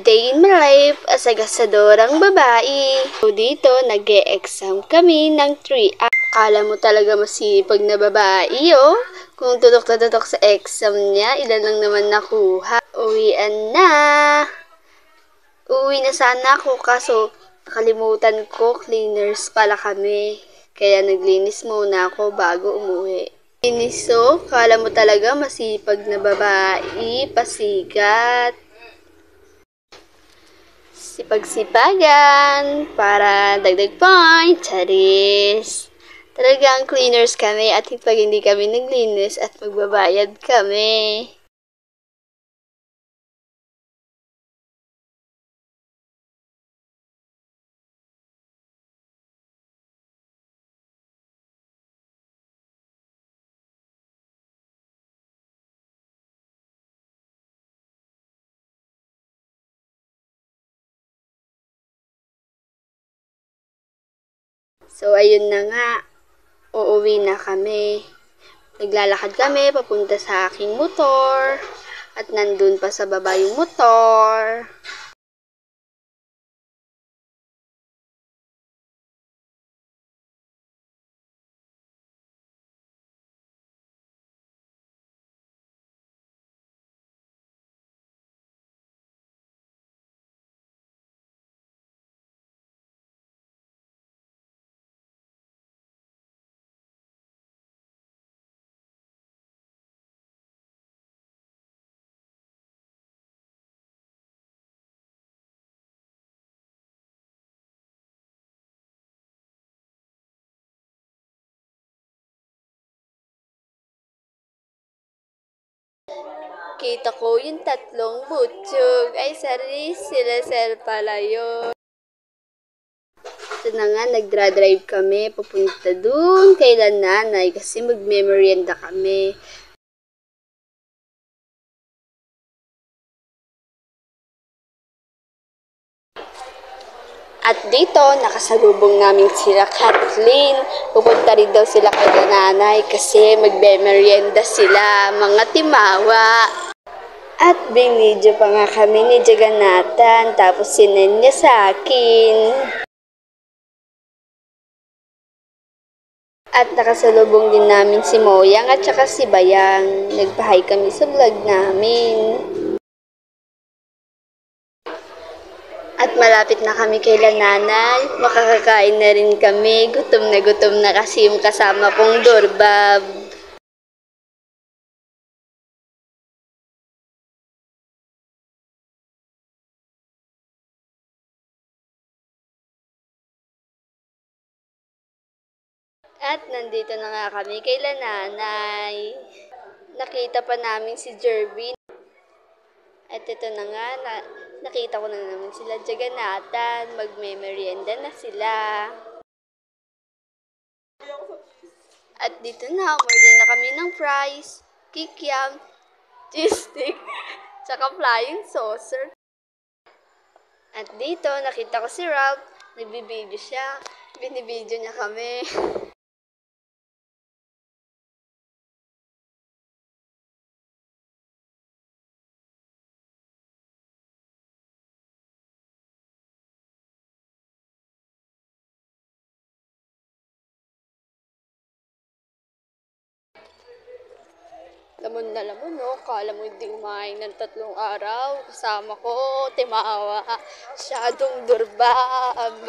day in my life as a gasadorang babae. So dito, nag-e-exam kami ng 3 hours. Akala mo talaga masipag na babae, oh. Kung tutok na tutok sa exam niya, ilan lang naman nakuha. Uwian na. Uwi na sana ako, kaso nakalimutan ko, cleaners pala kami. Kaya naglinis muna ako bago umuwi. Iniso, kala mo talaga masipag na babae, pasikat. Sipag-sipagan para dagdag point, charis. Talagang cleaners kami at pag hindi kami naglinis at magbabayad kami. So, ayun na nga. Uuwi na kami. Naglalakad kami papunta sa aking motor. At nandun pa sa baba yung motor. Kita ko yung tatlong butchog. Ay, sorry, sila sir pala yun. Ito na nga, nagdra-drive kami papunta dun kay nanay kasi mag-memorienda kami. At dito, nakasalubong namin sila Kathleen. Pupunta rin daw sila kay nanay kasi magbe-merienda sila, mga timawa. At binidyo pa nga kami ni Jagannathan, tapos sinend niya sa akin. At nakasalubong din namin si Moyang at saka si Bayang. Nagpahay kami sa vlog namin. At malapit na kami kay nanay. Makakakain na rin kami. Gutom na kasi yung kasama kong Dorbab. At nandito na nga kami kay nanay. Nakita pa namin si Jervin. At ito na nga, nakita ko na naman sila Jagannathan. Magme-merienda na sila. At dito na, order na kami ng fries, kikiam, cheese stick, tsaka flying saucer. At dito, nakita ko si Ralph. Nagbibideo siya. Binibideo niya kami. Lamon na lamon, no? Kala mo hindi kumain ng 3 araw. Kasama ko, timawa. Siyadong Dorbab.